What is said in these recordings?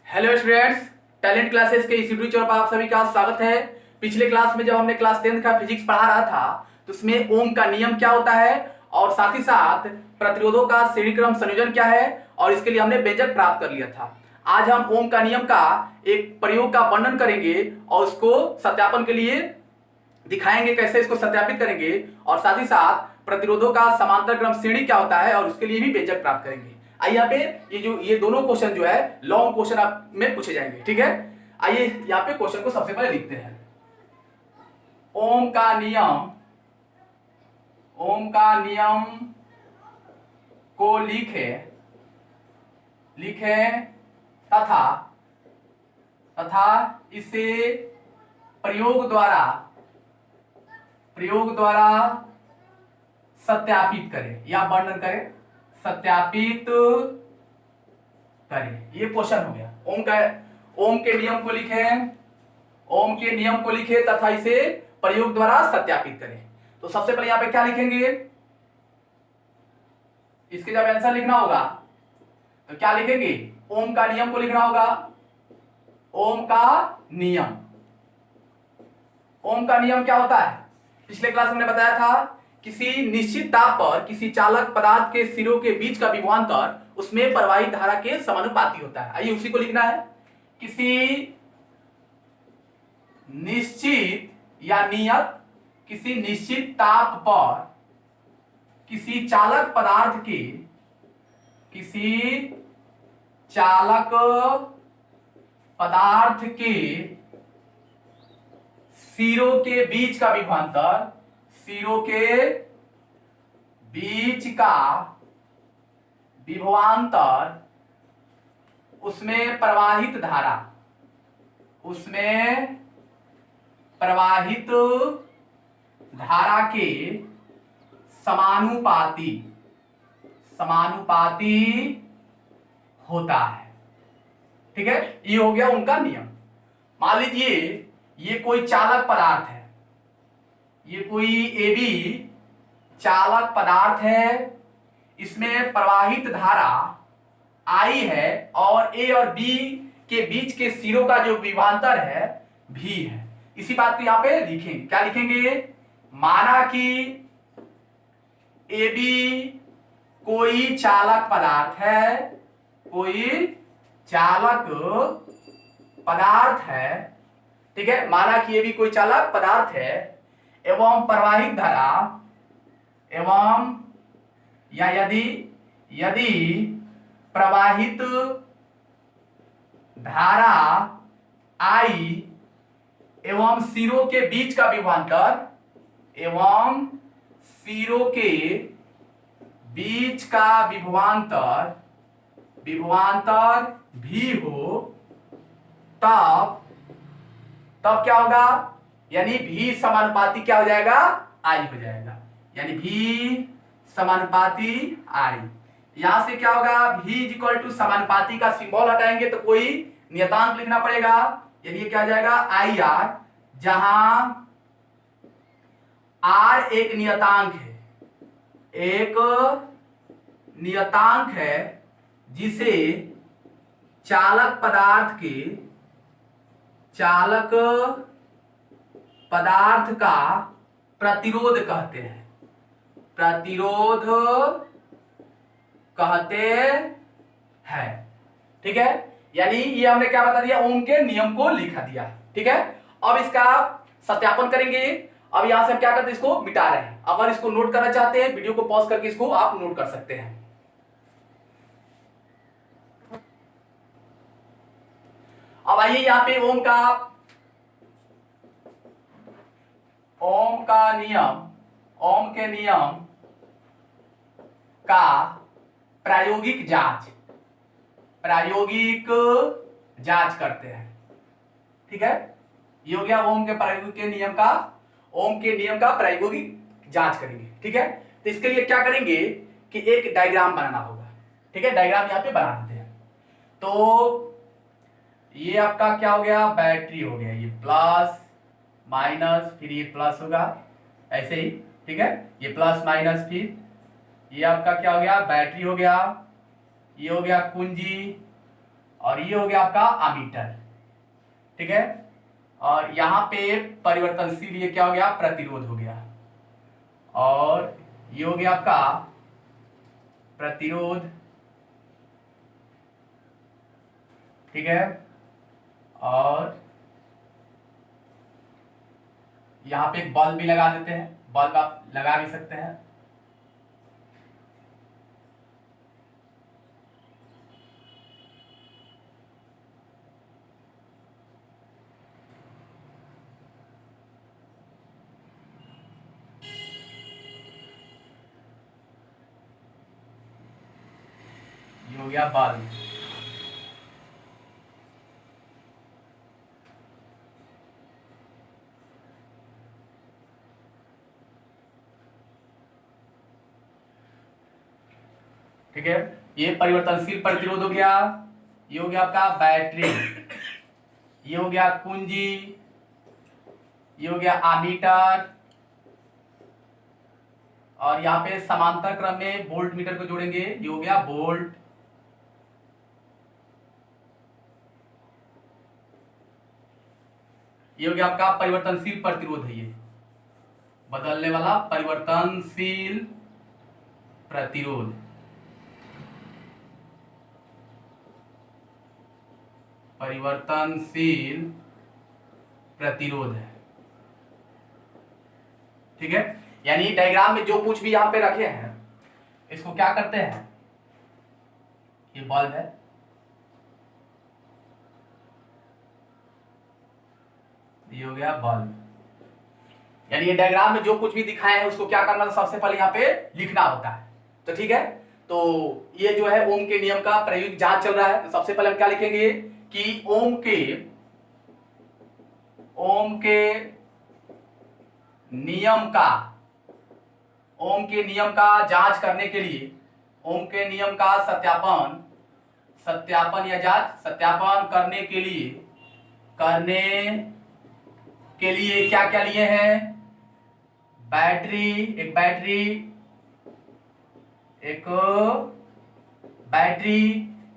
Hello students, talent classes के इस YouTube channel पर आप सभी का स्वागत है। पिछले क्लास में जब हमने क्लास 10 का फिजिक्स पढ़ा रहा था तो उसमें ओम का नियम क्या होता है और साथ ही साथ प्रतिरोधों का श्रेणी क्रम संयोजन क्या है और इसके लिए हमने व्यंजक प्राप्त कर लिया था। आज हम ओम का नियम का एक प्रयोग का वर्णन करेंगे और उसको सत्यापन के लिए दिखाएंगे कैसे इसको सत्यापित करेंगे और साथ ही साथ प्रतिरोधों का समांतर क्रम श्रेणी क्या होता है और उसके लिए भी व्यंजक प्राप्त करेंगे। आइए यहाँ पे ये दोनों क्वेश्चन जो है लॉन्ग क्वेश्चन आप में पूछे जाएंगे। ठीक है, आइए यहाँ पे क्वेश्चन को सबसे पहले लिखते हैं। ओम का नियम, ओम का नियम को लिखे लिखे तथा तथा इसे प्रयोग द्वारा सत्यापित करें या वर्णन करें, सत्यापित करें। ये क्वेश्चन हो गया। ओम के नियम को लिखें, ओम के नियम को लिखें तथा इसे प्रयोग द्वारा सत्यापित करें। तो सबसे पहले यहां पे क्या लिखेंगे, इसके जब आंसर लिखना होगा तो क्या लिखेंगे, ओम का नियम को लिखना होगा। ओम का नियम, ओम का नियम क्या होता है, पिछले क्लास में हमने बताया था किसी निश्चित ताप पर किसी चालक पदार्थ के सिरों के बीच का विभवांतर उसमें प्रवाहित धारा के समानुपाती होता है। आइए उसी को लिखना है। किसी निश्चित या नियत, किसी निश्चित ताप पर किसी चालक पदार्थ के, किसी चालक पदार्थ के सिरों के बीच का विभवांतर, सिरों के बीच का विभवांतर उसमें प्रवाहित धारा, उसमें प्रवाहित धारा के समानुपाती समानुपाती होता है। ठीक है, ये हो गया उनका नियम। मान लीजिए ये कोई चालक पदार्थ है, ये कोई AB चालक पदार्थ है, इसमें प्रवाहित धारा I है और A और B के बीच के सिरों का जो विभवांतर है V है। इसी बात को यहां पे लिखेंगे। क्या लिखेंगे, माना कि AB कोई चालक पदार्थ है, कोई चालक पदार्थ है। ठीक है, माना कि AB कोई चालक पदार्थ है एवं प्रवाहित धारा एवं या यदि प्रवाहित धारा I एवं सिरों के बीच का विभवांतर, एवं सिरों के बीच का विभवांतर भी हो, तब क्या होगा, यानी V समानुपाती क्या हो जाएगा, I हो जाएगा। यानी V समानुपाती I। यहां से क्या होगा, V इक्वल टू समानुपाती का सिंबल हटाएंगे तो कोई नियतांक लिखना पड़ेगा। यानी ये क्या हो जाएगा, IR, जहां R एक नियतांक है, एक नियतांक है जिसे चालक पदार्थ का प्रतिरोध कहते हैं, प्रतिरोध कहते हैं। ठीक है, यानी ये हमने क्या बता दिया, ओम के नियम को लिखा दिया। ठीक है, अब इसका सत्यापन करेंगे। अब यहां से हम क्या करते हैं, इसको मिटा रहे हैं। अगर इसको नोट करना चाहते हैं वीडियो को पॉज करके इसको आप नोट कर सकते हैं। अब आइए यहां पे ओम का नियम, ओम के नियम का प्रायोगिक जांच करते हैं। ठीक है, ये हो गया ओम के प्रायोगिक नियम का, ओम के नियम का प्रायोगिक जांच करेंगे। ठीक है, तो इसके लिए क्या करेंगे कि एक डायग्राम बनाना होगा। ठीक है, डायग्राम यहां पे बना देते हैं। तो ये आपका क्या हो गया, बैटरी हो गया, ये प्लस माइनस, फिर ये प्लस होगा ऐसे ही। ठीक है, ये प्लस माइनस, फिर ये आपका क्या हो गया, बैटरी हो गया, ये हो गया कुंजी और ये हो गया आपका अमीटर। ठीक है, और यहां पे परिवर्तनशील ये क्या हो गया, प्रतिरोध हो गया, और ये हो गया आपका प्रतिरोध। ठीक है, और यहां पे एक बल्ब भी लगा देते हैं, बल्ब आप लगा भी सकते हैं। ये हो गया बल्ब। ठीक है, ये परिवर्तनशील प्रतिरोध हो गया। ये हो गया आपका बैटरी, ये हो गया कुंजी, ये हो गया आमीटर, और यहाँ पे समांतर क्रम में वोल्ट मीटर को जोड़ेंगे, ये हो गया वोल्ट। ये हो गया आपका परिवर्तनशील प्रतिरोध है, ये बदलने वाला परिवर्तनशील प्रतिरोध। परिवर्तनशील प्रतिरोध है। ठीक है, यानी डायग्राम में जो कुछ भी यहां पे रखे हैं इसको क्या करते हैं, ये बल्ब है, ये हो गया बल्ब। यानी ये डायग्राम में जो कुछ भी दिखाए हैं उसको क्या करना, सबसे पहले यहाँ पे लिखना होता है। तो ठीक है, तो ये जो है ओम के नियम का प्रायोगिक जांच चल रहा है। तो सबसे पहले हम क्या लिखेंगे कि ओम के नियम का, ओम के नियम का जांच करने के लिए, ओम के नियम का सत्यापन या जांच, सत्यापन करने के लिए क्या क्या लिए हैं, बैटरी, एक बैटरी,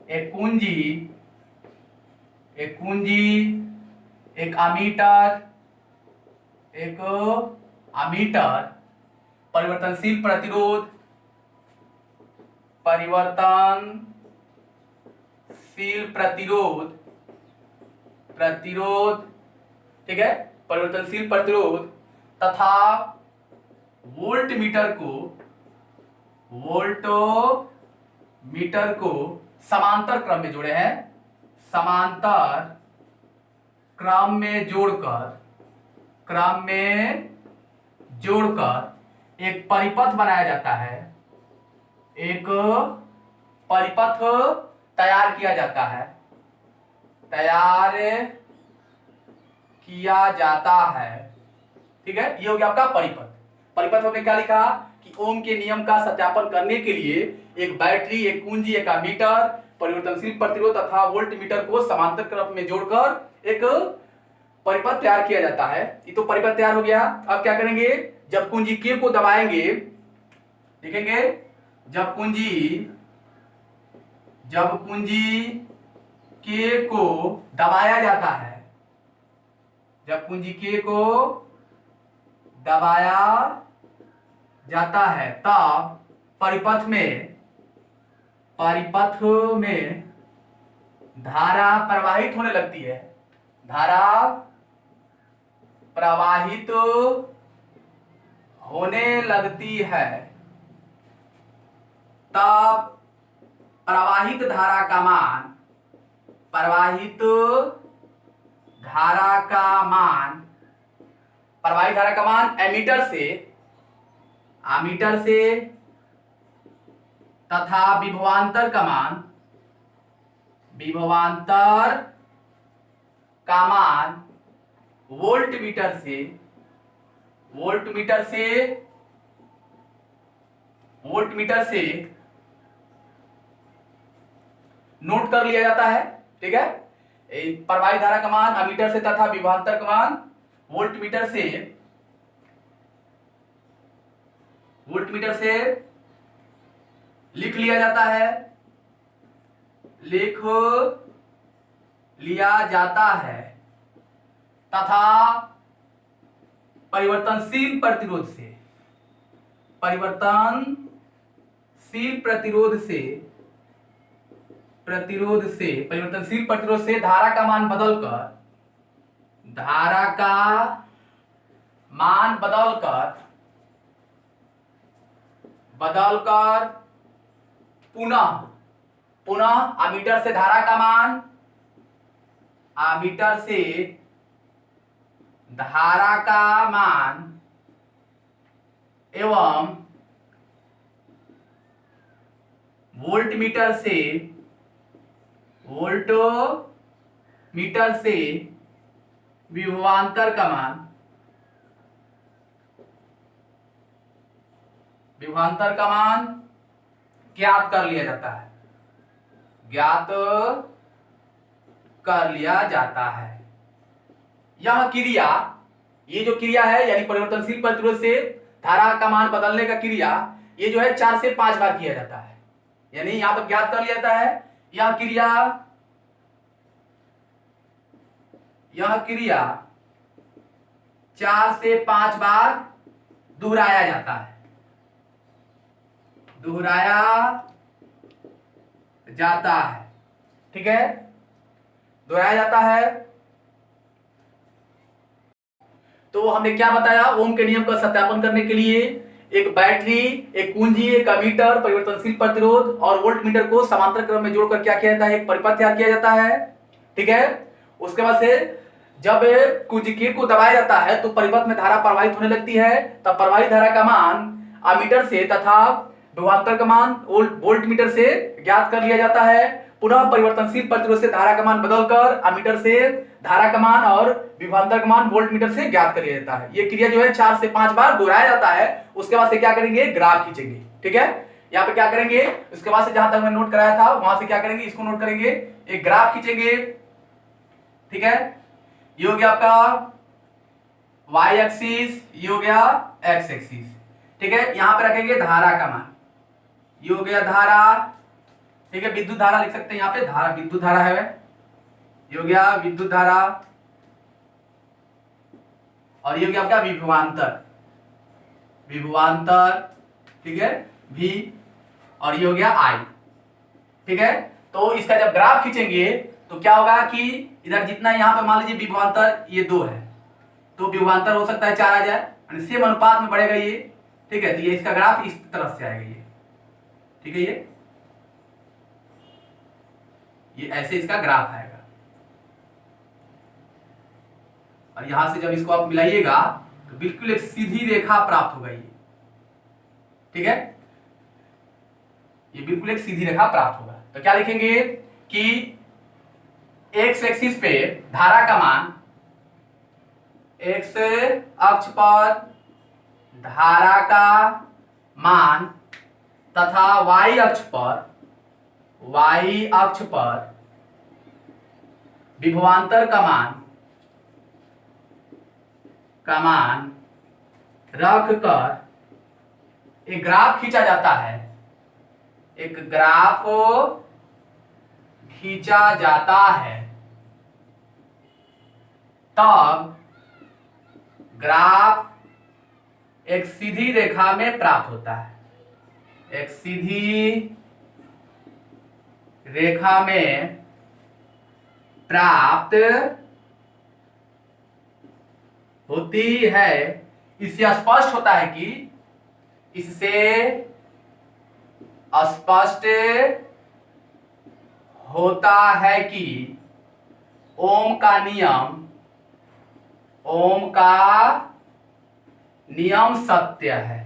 एक कुंजी, एक अमीटर, परिवर्तनशील प्रतिरोध, ठीक है, परिवर्तनशील प्रतिरोध तथा वोल्ट मीटर को समांतर क्रम में जोड़े हैं, समांतर क्रम में जोड़कर एक परिपथ बनाया जाता है, एक परिपथ तैयार किया जाता है। ठीक है, ये हो गया आपका परिपथ में क्या लिखा कि ओम के नियम का सत्यापन करने के लिए एक बैटरी, एक कुंजी, एक अमीटर, परिवर्तनशील प्रतिरोध तथा वोल्ट मीटर को समांतर क्रम में जोड़कर एक परिपथ तैयार किया जाता है। ये तो परिपथ तैयार हो गया। अब क्या करेंगे, जब कुंजी के को दबाएंगे, देखेंगे जब कुंजी के को दबाया जाता है, जब कुंजी के को दबाया जाता है तब परिपथ में धारा प्रवाहित होने लगती है, धारा प्रवाहित होने लगती है। तब प्रवाहित धारा का मान एमीटर से तथा विभवांतर का मान वोल्ट मीटर से नोट कर लिया जाता है। ठीक है, प्रवाहित धारा का मान एमीटर से तथा विभवांतर का मान वोल्ट मीटर से लिख लिया जाता है, लिख लिया जाता है तथा परिवर्तनशील प्रतिरोध से परिवर्तनशील प्रतिरोध से धारा का मान बदलकर पुनः अमीटर से धारा का मान एवं वोल्टमीटर से विभवांतर का मान ज्ञात कर लिया जाता है। यह क्रिया, ये जो क्रिया है यानी परिवर्तनशील प्रतिरोध से धारा का मान बदलने का क्रिया, ये जो है 4 से 5 बार किया जाता है। यानी यहां पर ज्ञात कर लिया जाता है यह क्रिया 4 से 5 बार दोहराया जाता है। ठीक है, दोहराया जाता है। तो हमने क्या बताया, ओम के नियम का सत्यापन करने के लिए एक बैटरी, एक कुंजी, एक अमीटर, परिवर्तनशील प्रतिरोध और वोल्टमीटर को समांतर क्रम में जोड़कर क्या किया जाता है, एक परिपथ तैयार किया जाता है। ठीक है, उसके बाद से जब कुंजिकी को दबाया जाता है तो परिपथ में धारा प्रवाहित होने लगती है। तब प्रवाहित धारा का मान अमीटर से तथा विभवांतर का मान वोल्टमीटर से ज्ञात कर लिया जाता है। पुनः परिवर्तनशील प्रतिरोध से धारा का मान बदलकर अमीटर से धारा का मान और विभवांतर का मान वोल्टमीटर से ज्ञात कर लिया जाता है। ये क्रिया जो है 4 से 5 बार दोहराया जाता है। उसके बाद से क्या करेंगे, ग्राफ खींचेंगे। ठीक है, यहाँ पे क्या करेंगे, उसके बाद से जहां तक मैं नोट कराया था वहां से क्या करेंगे, इसको नोट करेंगे, एक ग्राफ खींचेंगे। ठीक है, ये हो गया आपका y एक्सिस, ये हो गया x एक्सिस। ठीक है, यहां पे रखेंगे धारा का मान, ये हो गया धारा। ठीक है, विद्युत धारा लिख सकते हैं यहाँ पे, धारा विद्युत धारा है, ये हो गया विद्युत धारा। और ये हो गया आपका विभवांतर। ठीक है, v, और ये हो गया I। ठीक है, तो इसका जब ग्राफ खींचेंगे तो क्या होगा कि इधर जितना यहाँ पे मान लीजिए विभवांतर ये 2 है, तो विभवांतर हो सकता है 4 आ जाए, यानी सेम अनुपात में बढ़ेगा ये। ठीक है, तो ये इसका ग्राफ इस तरफ से आएगा ये। ठीक है, ये ऐसे इसका ग्राफ आएगा। और यहां से जब इसको आप मिलाइएगा तो बिल्कुल एक सीधी रेखा प्राप्त होगा ये। ठीक है, ये बिल्कुल एक सीधी रेखा प्राप्त होगा। तो क्या लिखेंगे कि एक्स एक्सिस पे धारा का मान, एक्स अक्ष पर धारा का मान तथा y अक्ष पर विभवांतर का मान रख कर एक ग्राफ खींचा जाता है। तब ग्राफ एक सीधी रेखा में प्राप्त होता है। एक सीधी रेखा में प्राप्त होती है। इससे स्पष्ट होता है कि ओम का नियम सत्य है।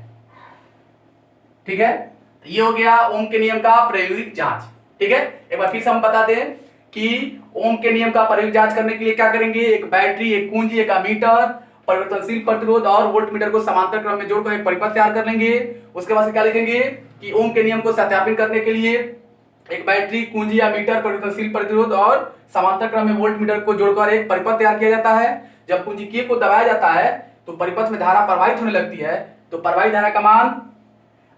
ठीक है, ये हो गया ओम के नियम का प्रायोगिक जांच। ठीक है, एक बार फिर से हम बता दें कि ओम के नियम का प्रायोगिक जांच करने के लिए क्या करेंगे, एक बैटरी, एक कुंजी, एक अमीटर, परिवर्तनशील प्रतिरोध और वोल्टमीटर को समांतर क्रम में जोड़कर एक परिपथ तैयार कर लेंगे। उसके बाद से क्या लिखेंगे कि ओम के नियम को सत्यापित करने के लिए एक बैटरी, कुंजी, अमीटर, परिवर्तनशील प्रतिरोध और समांतर क्रम में वोल्टमीटर को जोड़कर एक परिपथ तैयार किया जाता है। जब कुंजी के को दबाया जाता है तो परिपथ में धारा प्रवाहित होने लगती है। तो प्रवाहित धारा का मान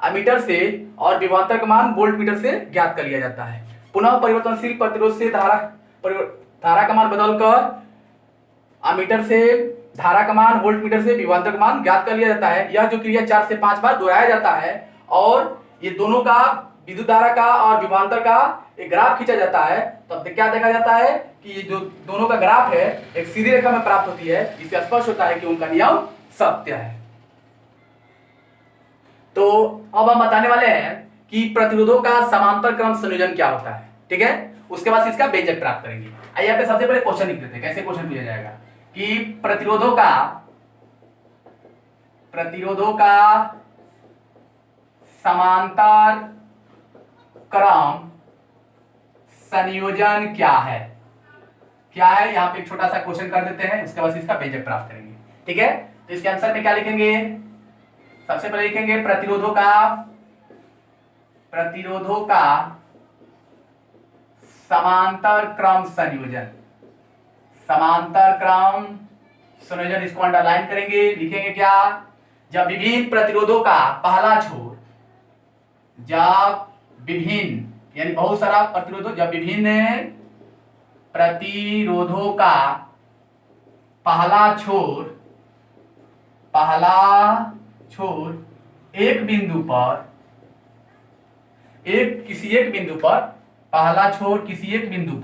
अमीटर से और विभवांतर का मान वोल्टमीटर से ज्ञात कर लिया जाता है। पुनः परिवर्तनशील प्रतिरोध से धारा का मान बदलकर अमीटर से धारा का मान, वोल्ट मीटर से विभवांतर का मान ज्ञात कर लिया जाता है। यह जो क्रिया 4 से 5 बार दोहराया जाता है और ये दोनों का विद्युत धारा का और विभवांतर का एक ग्राफ खींचा जाता है। तब क्या देखा जाता है कि ये जो दोनों का ग्राफ है एक सीधी रेखा में प्राप्त होती है। इससे स्पष्ट होता है कि उनका नियम सत्य है। तो अब हम बताने वाले हैं कि प्रतिरोधों का समांतर क्रम संयोजन क्या होता है। ठीक है, उसके बाद इसका व्यंजक प्राप्त करेंगे। आइए यहाँ पे सबसे पहले क्वेश्चन लिख देते हैं। कैसे क्वेश्चन पूछा जाएगा कि प्रतिरोधों का समांतर क्रम संयोजन क्या है। यहाँ पे एक छोटा सा क्वेश्चन कर देते हैं, उसके बाद इसका व्यंजक प्राप्त करेंगे। ठीक है, तो इसके आंसर में क्या लिखेंगे, सबसे पहले लिखेंगे प्रतिरोधों का समांतर क्रम संयोजन इसको अंडरलाइन करेंगे। लिखेंगे क्या, जब विभिन्न प्रतिरोधों का पहला छोर, जब विभिन्न यानी बहुत सारा प्रतिरोधों, जब विभिन्न प्रतिरोधों का पहला छोर एक बिंदु पर किसी एक बिंदु पर पहला छोर किसी एक बिंदु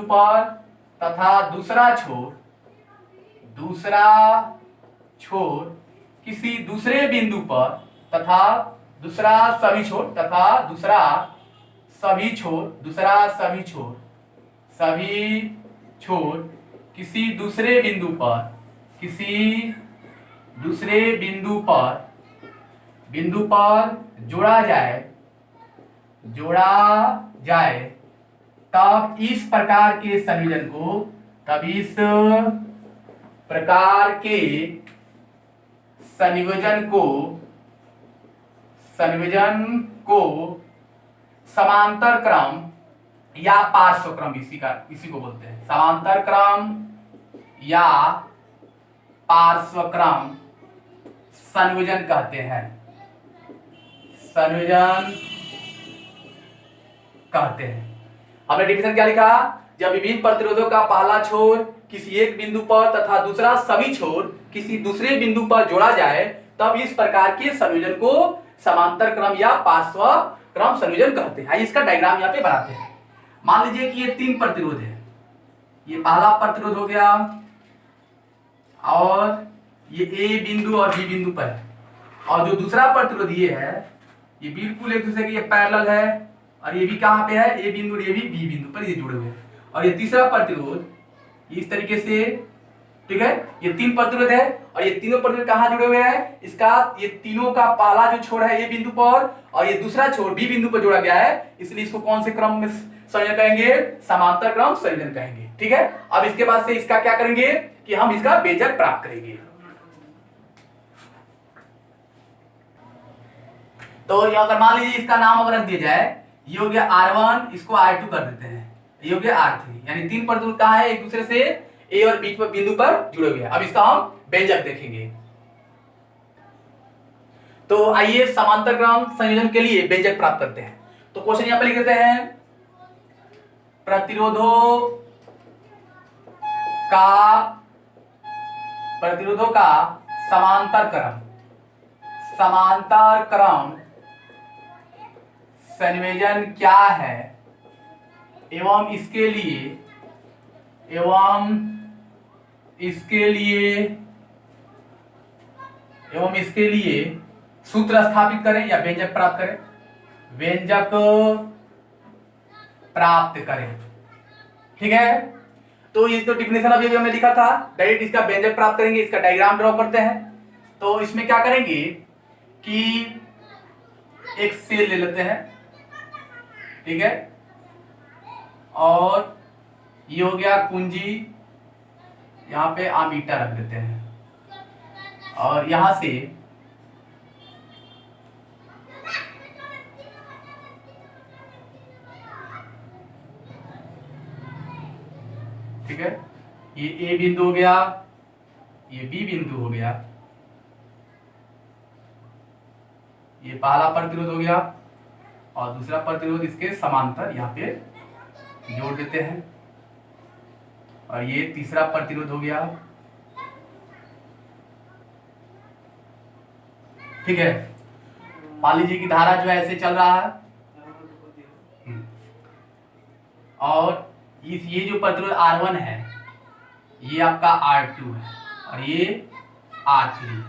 पर तथा दूसरा छोर किसी दूसरे बिंदु पर तथा दूसरा सभी छोर किसी दूसरे बिंदु पर जोड़ा जाए तब इस प्रकार के संयोजन को समांतर क्रम या पार्श्व क्रम इसी को बोलते हैं। समांतर क्रम या पार्श्व क्रम संयोजन कहते हैं। हमने डिफिनेशन क्या लिखा, जब विभिन्न प्रतिरोधों का पहला छोर किसी एक बिंदु पर तथा दूसरा सभी छोर किसी दूसरे बिंदु पर जोड़ा जाए तब इस प्रकार के संयोजन को समांतर क्रम या पार्श्व क्रम संयोजन कहते हैं। इसका डायग्राम यहाँ पे बनाते हैं। मान लीजिए कि ये 3 प्रतिरोध है। ये पहला प्रतिरोध हो गया और ये ए बिंदु और बी बिंदु पर है, और जो दूसरा प्रतिरोध ये है ये बिल्कुल एक दूसरे के ये पैरेलल है, और ये भी कहाँ पे है, ए बिंदु और ये भी बी बिंदु पर ये जुड़े हुए हैं। और ये तीसरा प्रतिरोध इस तरीके से, ठीक है, ये 3 प्रतिरोध है और ये तीनों प्रतिरोध कहाँ जुड़े हुए हैं, ये तीनों का पहला जो छोर है ए बिंदु पर और ये दूसरा छोर बी बिंदु पर जोड़ा गया है, इसलिए इसको कौन से क्रम में संयोजन कहेंगे, समांतर क्रम संयोजन कहेंगे। ठीक है, अब इसके बाद से इसका क्या करेंगे कि हम इसका व्यंजक प्राप्त करेंगे। तो ये अगर मान लीजिए इसका नाम अगर रख दिया जाए, ये हो गया R1, इसको R2 कर देते हैं, ये हो गया R3, यानी 3 प्रतिरोध कहाँ है, एक दूसरे से ए और बी बिंदु पर जुड़े हुए हैं। अब इसका हम व्यंजक देखेंगे। तो आइए समांतर क्रम संयोजन के लिए व्यंजक प्राप्त करते हैं। तो क्वेश्चन यहां पे लिख देते हैं, प्रतिरोधों का समांतर क्रम संयोजन क्या है एवं इसके लिए सूत्र स्थापित करें या व्यंजक प्राप्त करें। ठीक है, तो ये तो डिफिनेशन अभी हमने लिखा था, डायरेक्ट इसका व्यंजक प्राप्त करेंगे। इसका डायग्राम ड्रॉ करते हैं। तो इसमें क्या करेंगे कि एक सेल ले लेते हैं, ठीक है, और ये हो गया कुंजी, यहाँ पे आमीटर रख देते हैं और यहां से ठीक है, ये ए बिंदु हो गया, ये बी बिंदु हो गया, ये पहला प्रतिरोध हो गया और दूसरा प्रतिरोध इसके समांतर यहाँ पे जोड़ देते हैं, और ये तीसरा प्रतिरोध हो गया। ठीक है, मान लीजिए कि धारा जो है ऐसे चल रहा है, और ये जो प्रतिरोध R1 है ये आपका R2 है और ये R3 है,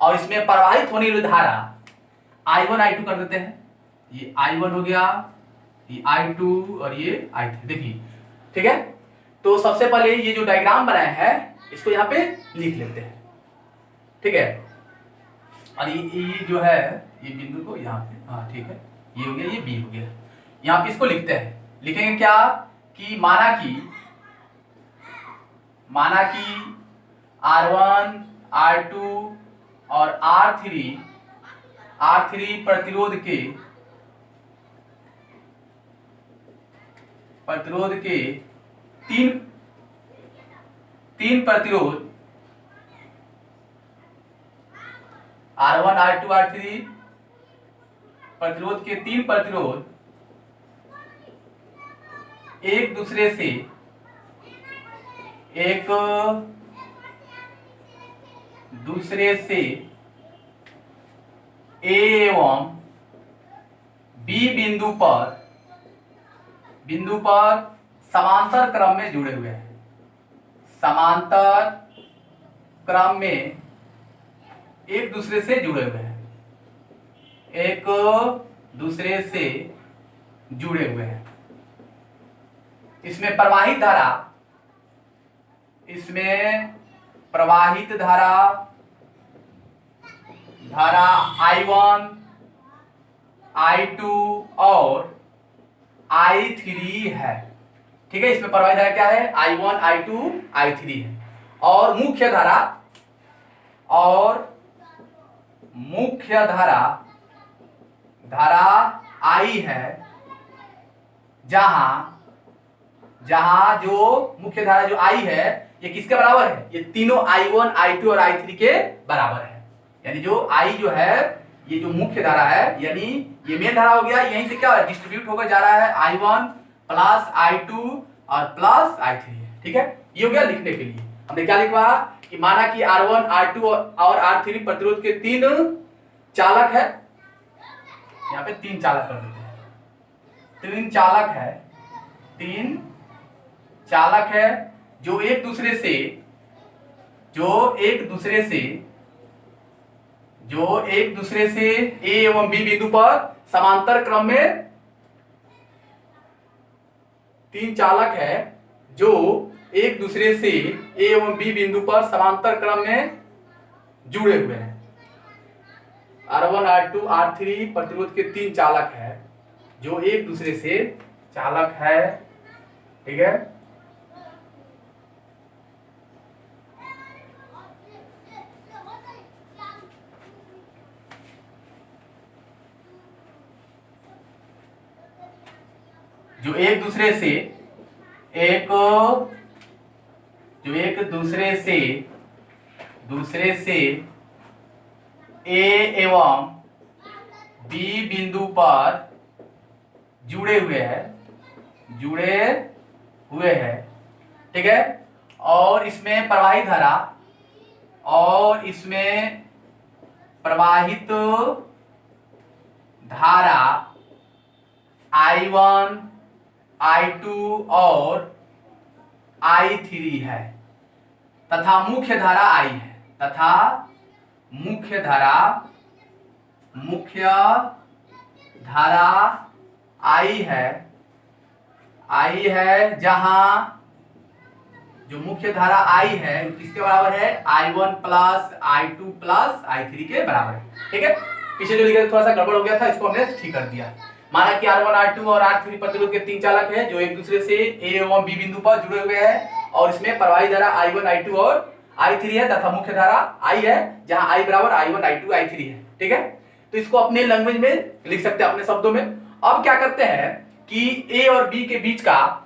और इसमें प्रवाहित होने वाली धारा I1 I2 कर देते हैं। ये I1 हो गया, ये I2 और ये I3। देखिए, ठीक है, तो सबसे पहले ये जो डायग्राम बनाया है इसको यहाँ पे लिख लेते हैं। ठीक है, और ये जो है ये बिंदु को यहाँ पे, हाँ ठीक है, ये हो गया, ये B हो गया। यहाँ पे इसको लिखते हैं। लिखेंगे क्या कि माना कि R1 R2 और R3 प्रतिरोध के तीन प्रतिरोध R1 R2 R3 प्रतिरोध के तीन प्रतिरोध एक दूसरे से A एवं B बिंदु पर समांतर क्रम में जुड़े हुए हैं। समांतर क्रम में एक दूसरे से जुड़े हुए हैं, एक दूसरे से जुड़े हुए हैं। इसमें प्रवाहित धारा I1 I2 और I3 है। ठीक है, इसमें प्रवाहित धारा क्या है? I1 I2 I3 है। और मुख्य धारा I है, जहां जो मुख्य धारा जो I है ये किसके बराबर है? ये तीनों I1 I2 और I3 के बराबर है। यानी जो I जो है ये जो मुख्य धारा है, यानी ये मेन धारा हो गया, यहीं से क्या डिस्ट्रीब्यूट होकर जा रहा है I1 प्लस I2 और प्लस I3 है। ठीक है, ये हो गया लिखने के लिए। हमने क्या लिखा कि माना कि R1 R2 और R3 प्रतिरोध के तीन चालक है। यहाँ पे तीन चालक कर देते हैं। तीन चालक है जो एक दूसरे से A एवं B बिंदु पर समांतर क्रम में, तीन चालक है जो एक दूसरे से A एवं B बिंदु पर समांतर क्रम में जुड़े हुए हैं। R1 R2 R3 प्रतिरोध के तीन चालक है जो एक दूसरे से चालक है। ठीक है, जो एक दूसरे से A एवं B बिंदु पर जुड़े हुए हैं। ठीक है, और इसमें प्रवाहित धारा I1 I2 और I3 है तथा मुख्य धारा I है। मुख्य धारा I है, जहां जो मुख्य धारा I है किसके बराबर है? I1 plus I2 plus I3 के बराबर है। ठीक है, पीछे जो लिखा थोड़ा सा गड़बड़ हो गया था, इसको हमने ठीक कर दिया। माना कि R1 R2 और R3 प्रतिरोध के तीन चालक हैं जो एक दूसरे से A एवं B बिंदु पर जुड़े हुए हैं, और इसमें प्रवाही धारा I1 I2 और I3 है तथा मुख्य धारा I है, जहां I बराबर I1 I2 I3 है। ठीक है, तो इसको अपने लैंग्वेज में लिख सकते हैं, अपने शब्दों में। अब क्या करते हैं कि A और B के बीच का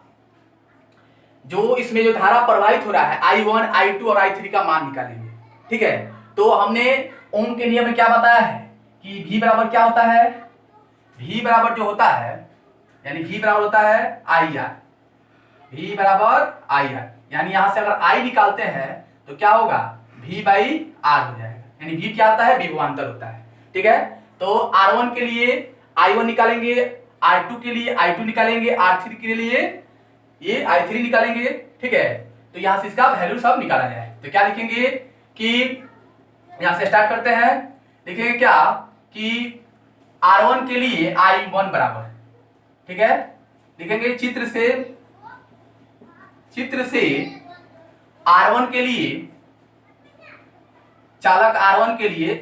जो इसमें जो धारा प्रवाहित हो रहा है I1 I2 और I3 का मान निकालेंगे। ठीक है, तो हमने ओम के नियम में क्या बताया है कि V बराबर क्या होता है, V बराबर जो होता है, यानी V बराबर होता है IR, V बराबर IR, यानी यहां से अगर I निकालते हैं तो क्या होगा, V बाई R हो जाएगा, यानी V क्या होता है, विभवांतर होता है। ठीक है, तो R1 के लिए I1 निकालेंगे, R2 के लिए I2 निकालेंगे, R3 के लिए ये I3 निकालेंगे। ठीक है, तो यहां से इसका वैल्यू सब निकाला जाए तो क्या लिखेंगे कि यहां से स्टार्ट करते हैं, लिखेंगे क्या कि R1 के लिए I1 बराबर, ठीक है, लिखेंगे चित्र से R1 के लिए, चालक R1 के लिए,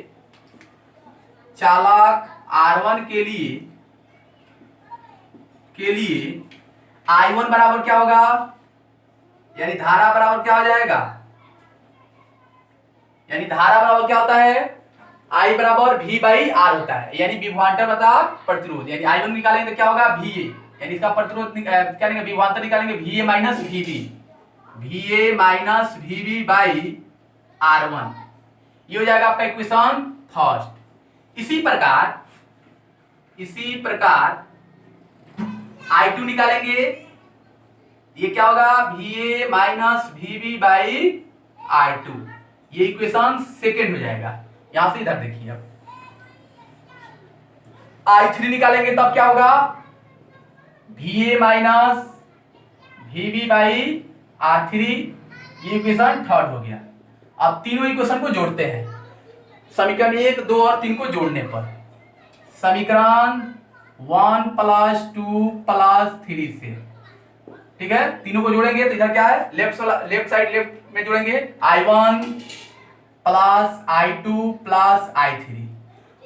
चालक R1 के लिए I1 बराबर क्या होगा, यानी धारा बराबर क्या हो जाएगा, यानी धारा बराबर क्या होता है, I बराबर V बाई R होता है, यानी विभवांतर बता प्रतिरोध, यानी I1 निकालेंगे तो क्या होगा VA, यानी इसका प्रतिरोध क्या निकालेंगे, विभवांतर निकालेंगे VA minus VB by R1, ये हो जाएगा आपका इक्वेशन फर्स्ट। इसी प्रकार I2 निकालेंगे, ये क्या होगा VA minus VB by R2, ये इक्वेशन सेकेंड हो जाएगा। यहां से इधर देखिए, अब I3 निकालेंगे तब क्या होगा VA minus VB by R3, ये इक्वेशन थर्ड हो गया। अब तीनों इक्वेशन को जोड़ते हैं, समीकरण 1, 2 और 3 को जोड़ने पर समीकरण 1 + 2 + 3 से, ठीक है, तीनों को जोड़ेंगे तो इधर क्या है, लेफ्ट साइड में जोड़ेंगे I1 plus I2 plus I3,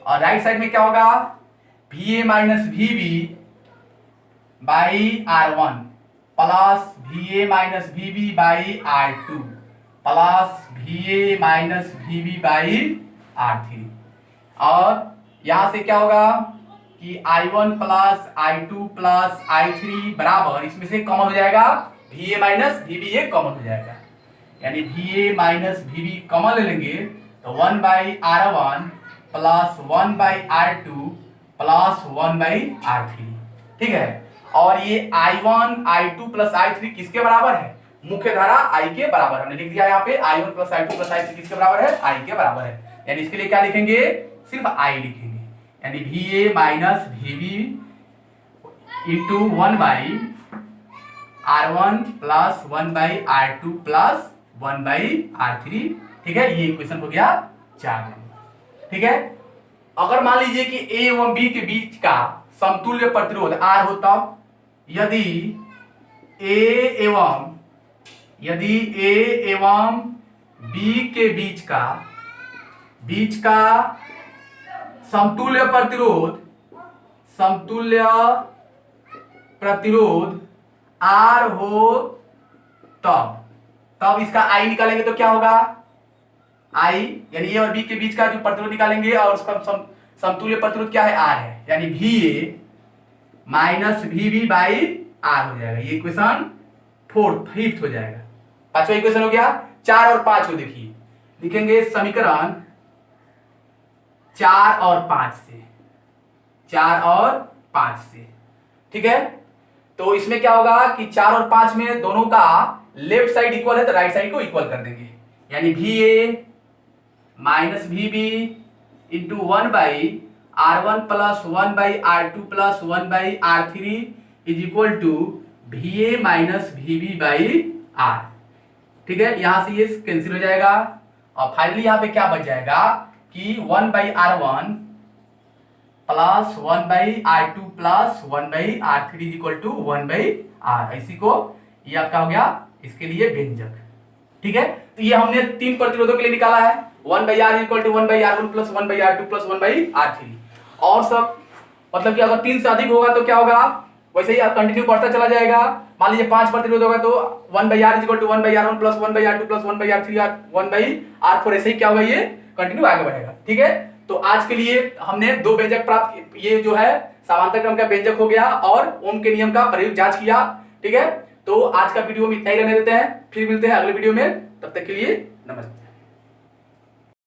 और राइट साइड में क्या होगा VA minus VB by R1 plus VA minus VB by R2 plus VA minus VB by R3, और यहां से क्या होगा कि I1 plus I2 plus I3 बराबर, इसमें से कॉमन हो जाएगा VA माइनस VB, ये कॉमन हो जाएगा, यानी VA माइनस VB कॉमन ले लेंगे तो 1 by R1 plus 1 by R2 plus 1 by R3, ठीक है, और ये I1 I2 प्लस I3 किसके बराबर है, मुख्य धारा I के बराबर, हमने लिख दिया यहाँ पे I1 plus I2 plus I3 किसके बराबर है, I के बराबर है, यानी इसके लिए क्या लिखेंगे, सिर्फ I लिखेंगे, यानी VA minus VB into 1 by R1 plus 1 by R2 plus 1 by R3, ठीक है, ये इक्वेशन हो गया 4 नंबर। ठीक है, अगर मान लीजिए कि A एवं B के बीच का समतुल्य प्रतिरोध R हो, तब यदि A एवं B के बीच का समतुल्य प्रतिरोध R हो, तब इसका I निकालेंगे तो क्या होगा, I यानी A और B के बीच का जो प्रतिरोध निकालेंगे और उसका समतुल्य प्रतिरोध क्या है, R है, यानी VA minus VB by R हो जाएगा, ये इक्वेशन फिफ्थ हो जाएगा। पांचवा इक्वेशन हो गया। 4 और 5 को देखिए, लिखेंगे समीकरण 4 और 5 से, ठीक है, तो इसमें क्या होगा कि 4 और 5 में दोनों का लेफ्ट साइड इक्वल है तो राइट साइड को इक्वल कर देंगे, यानी VA minus VB into 1 by R1 plus 1 by R2 plus 1 by R3 is equal to VA minus VB by R, ठीक है, यहां से ये कैंसिल हो जाएगा, और फाइनली यहां पे क्या बच जाएगा कि 1 by R1 plus 1 by R2 plus 1 by R3 is equal to 1 by R, इसी को ये आपका हो गया इसके लिए व्यंजक, ठीक है, तो ये हमने 3 प्रतिरोधों के लिए निकाला है, 1 by R equal to 1 by R1 plus 1 by R2 plus 1 by R3, और सब मतलब कि अगर 3 से अधिक होगा तो क्या होगा, वैसे ही कंटिन्यू बढ़ता चला जाएगा, मान लीजिए 5 प्रतिरोध होगा तो 1 by R equal to 1 by R1 plus 1 by R2 plus 1 by R3 और 1 बाई R4, ऐसे ही क्या होगा, ये कंटिन्यू आगे बढ़ेगा, ठीक है। तो आज के लिए हमने 2 व्यंजक प्राप्त, ये जो है समांतर क्रम का व्यंजक हो गया और ओम के नियम का प्रयोग जांच किया, ठीक है। तो आज का वीडियो में इतना ही रहने देते हैं, फिर मिलते हैं अगले वीडियो में, तब तक के लिए नमस्ते।